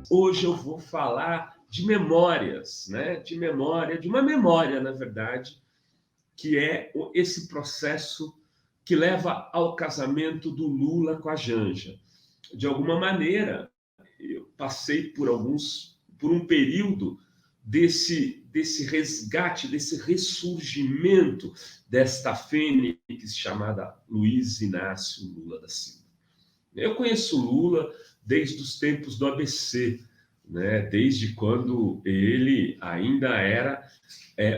hoje eu vou falar de memórias, né? De uma memória, na verdade, que é esse processo que leva ao casamento do Lula com a Janja. De alguma maneira, eu passei por um período desse resgate, desse ressurgimento desta fênix chamada Luiz Inácio Lula da Silva. Eu conheço Lula desde os tempos do ABC, né? Desde quando ele ainda era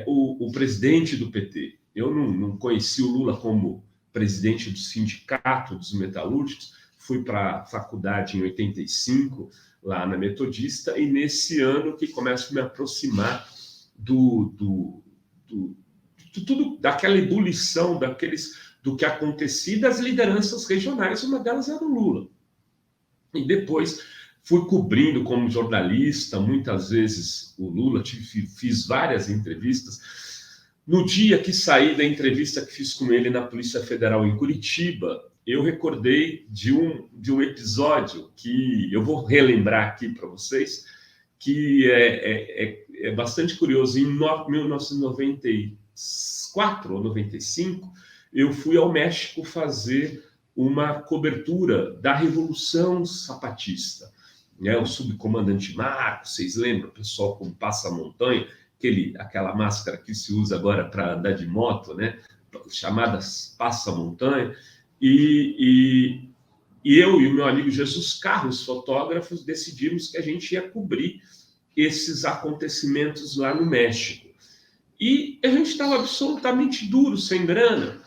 o presidente do PT. Eu não conheci o Lula como presidente do Sindicato dos Metalúrgicos, fui para a faculdade em 85, lá na Metodista, e nesse ano que começo a me aproximar tudo daquela ebulição, do que acontecia das lideranças regionais, uma delas era o Lula. E depois fui cobrindo como jornalista, muitas vezes o Lula, fiz várias entrevistas. No dia que saí da entrevista que fiz com ele na Polícia Federal em Curitiba, eu recordei de um episódio que eu vou relembrar aqui para vocês, que é bastante curioso. Em 1994 ou 95, eu fui ao México fazer uma cobertura da Revolução Zapatista. O subcomandante Marcos, vocês lembram? O pessoal com passamontanha, aquela máscara que se usa agora para andar de moto, né? Chamadas passamontanha. E eu e o meu amigo Jesus Carlos, fotógrafos, decidimos que a gente ia cobrir esses acontecimentos lá no México. E a gente estava absolutamente duro, sem grana.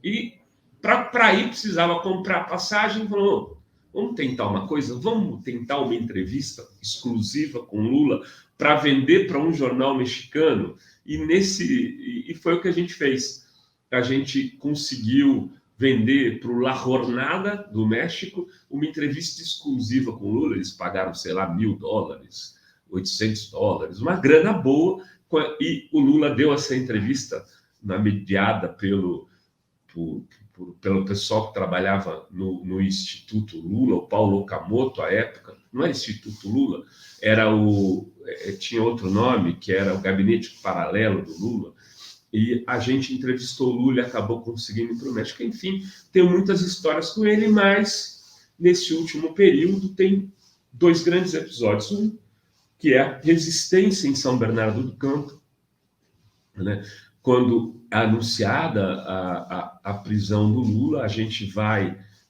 E para ir precisava comprar passagem. Falou, vamos tentar uma coisa, vamos tentar uma entrevista exclusiva com Lula para vender para um jornal mexicano. E foi o que a gente fez. A gente conseguiu vender para o La Jornada do México uma entrevista exclusiva com Lula. Eles pagaram, sei lá, $1.000, $800, uma grana boa. E o Lula deu essa entrevista mediada pelo pessoal que trabalhava no Instituto Lula, o Paulo Okamoto, à época. Não era Instituto Lula, tinha outro nome, que era o Gabinete Paralelo do Lula. E a gente entrevistou o Lula e acabou conseguindo ir para o México. Enfim, tenho muitas histórias com ele, mas nesse último período tem 2 grandes episódios. Um, que é a resistência em São Bernardo do Campo, né? Quando é anunciada a prisão do Lula,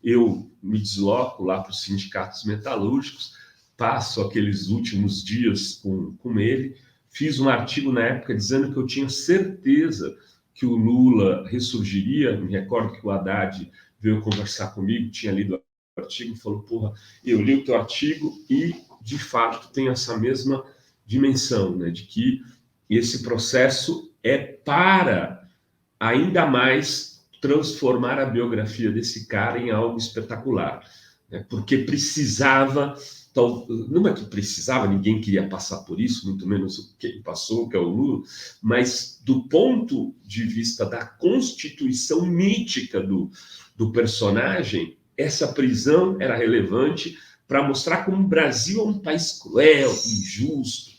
eu me desloco lá para os sindicatos metalúrgicos, passo aqueles últimos dias com ele, fiz um artigo na época dizendo que eu tinha certeza que o Lula ressurgiria. Me recordo que o Haddad veio conversar comigo, tinha lido o artigo e falou, porra, eu li o teu artigo e, de fato, tem essa mesma dimensão, né, de que esse processo é para ainda mais transformar a biografia desse cara em algo espetacular, né, porque precisava, não é que precisava, ninguém queria passar por isso, muito menos quem passou, que é o Lula, mas do ponto de vista da constituição mítica do personagem, essa prisão era relevante para mostrar como o Brasil é um país cruel, injusto,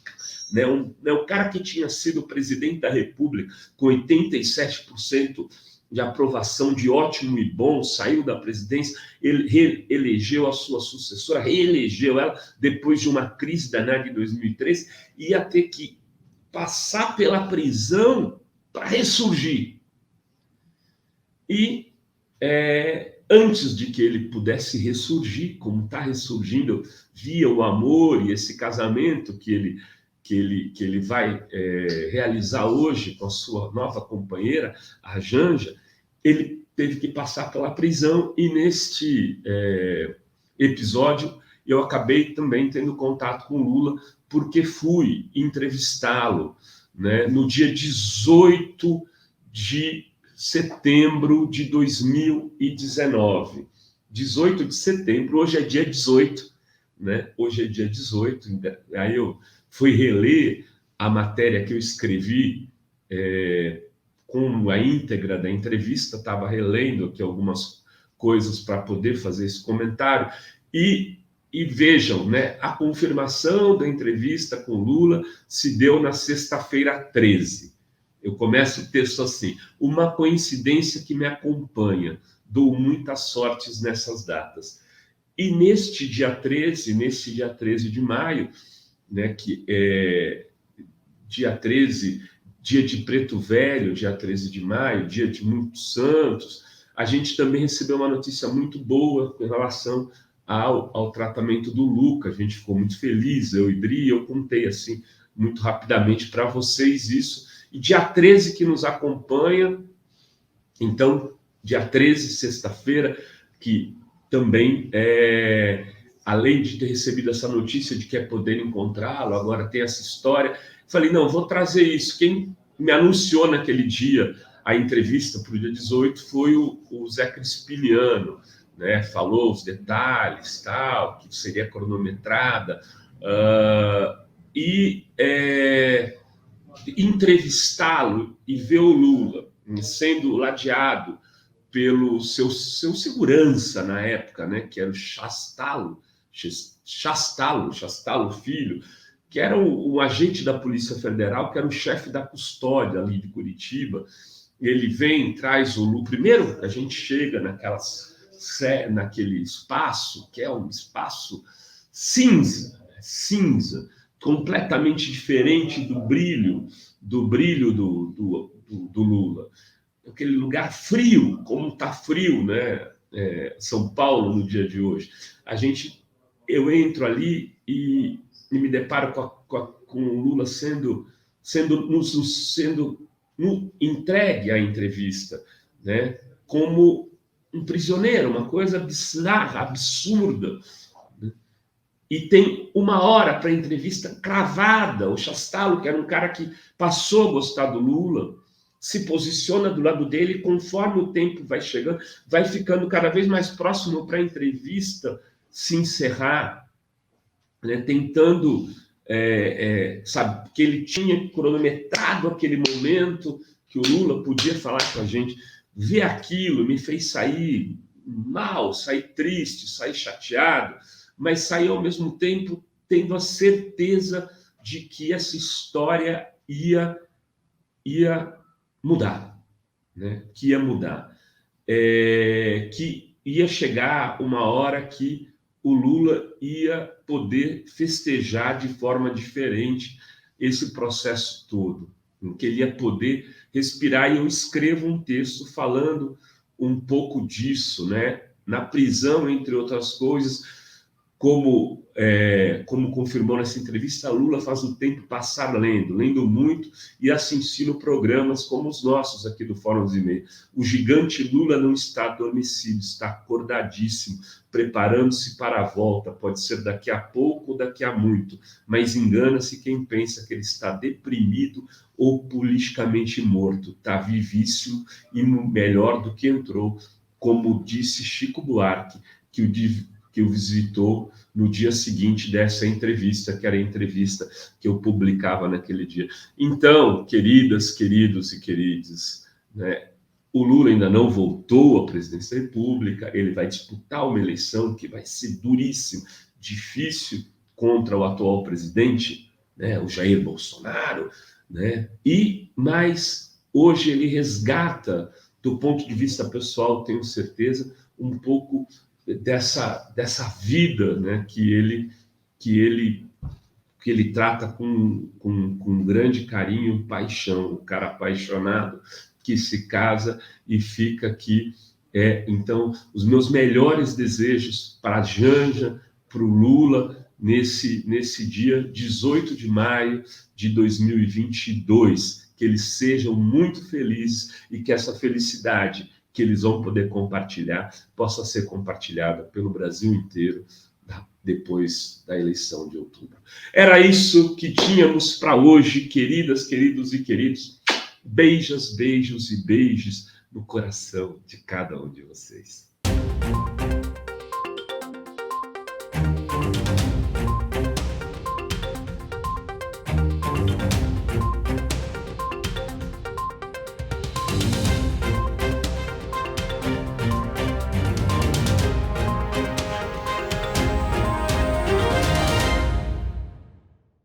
né? O cara que tinha sido presidente da República com 87% de aprovação, de ótimo e bom, saiu da presidência, ele elegeu a sua sucessora, reelegeu ela depois de uma crise danada em 2013, ia ter que passar pela prisão para ressurgir. E antes de que ele pudesse ressurgir, como está ressurgindo via o amor e esse casamento que ele vai realizar hoje com a sua nova companheira, a Janja, ele teve que passar pela prisão. E neste episódio eu acabei também tendo contato com o Lula, porque fui entrevistá-lo, né, no dia 18 de setembro de 2019. 18 de setembro, hoje é dia 18, né? Hoje é dia 18, aí eu fui reler a matéria que eu escrevi com a íntegra da entrevista, estava relendo aqui algumas coisas para poder fazer esse comentário, e E vejam, né, a confirmação da entrevista com Lula se deu na sexta-feira 13. Eu começo o texto assim: uma coincidência que me acompanha, dou muitas sortes nessas datas. E neste dia 13 de maio, né, que é dia 13, dia de Preto Velho, dia 13 de maio, dia de Muitos Santos, a gente também recebeu uma notícia muito boa em relação ao tratamento do Luca. A gente ficou muito feliz, eu e Dri, eu contei assim muito rapidamente para vocês isso. E dia 13 que nos acompanha, então, dia 13, sexta-feira, que também, além de ter recebido essa notícia de que é poder encontrá-lo, agora tem essa história, falei, não, vou trazer isso. Quem me anunciou naquele dia a entrevista para o dia 18 foi o Zé Crispiniano, né? Falou os detalhes, tal, que seria cronometrada, entrevistá-lo e ver o Lula sendo ladeado pelo seu segurança na época, né, que era o Chastalo Filho, que era um agente da Polícia Federal, que era o chefe da custódia ali de Curitiba. Ele vem, traz o Lula. Primeiro, a gente chega naquele espaço, que é um espaço cinza, completamente diferente do brilho do Lula. Aquele lugar frio, como está frio, né? São Paulo no dia de hoje. Eu entro ali e me deparo com o Lula sendo entregue à entrevista, né? Como um prisioneiro, uma coisa bizarra, absurda. E tem 1 hora para a entrevista cravada. O Chastalo, que era um cara que passou a gostar do Lula, se posiciona do lado dele, conforme o tempo vai chegando, vai ficando cada vez mais próximo para a entrevista se encerrar, né? Tentando, sabe, que ele tinha cronometrado aquele momento que o Lula podia falar com a gente. Ver aquilo me fez sair mal, sair triste, sair chateado, mas sair ao mesmo tempo tendo a certeza de que essa história ia mudar, né? Que ia mudar, que ia chegar 1 hora que o Lula ia poder festejar de forma diferente esse processo todo, em que ele ia poder respirar. E eu escrevo um texto falando um pouco disso, né? Na prisão, entre outras coisas, como confirmou nessa entrevista, Lula faz o tempo passar lendo muito, e assim ensino programas como os nossos aqui do Fórum dos E-mails. O gigante Lula não está adormecido, está acordadíssimo, preparando-se para a volta. Pode ser daqui a pouco ou daqui a muito, mas engana-se quem pensa que ele está deprimido ou politicamente morto. Está vivíssimo e melhor do que entrou, como disse Chico Buarque, que o visitou no dia seguinte dessa entrevista, que era a entrevista que eu publicava naquele dia. Então, queridas, queridos e queridas, né, o Lula ainda não voltou à presidência da República, ele vai disputar uma eleição que vai ser duríssima, difícil, contra o atual presidente, né, o Jair Bolsonaro, né? Mas hoje ele resgata, do ponto de vista pessoal, tenho certeza, um pouco dessa vida, né, que ele trata com grande carinho e paixão. O cara apaixonado que se casa e fica aqui. Então, os meus melhores desejos para a Janja, para o Lula, nesse dia 18 de maio de 2022. Que eles sejam muito felizes e que essa felicidade que eles vão poder compartilhar possa ser compartilhada pelo Brasil inteiro depois da eleição de outubro. Era isso que tínhamos para hoje, queridas, queridos e queridos. Beijos, beijos e beijos no coração de cada um de vocês.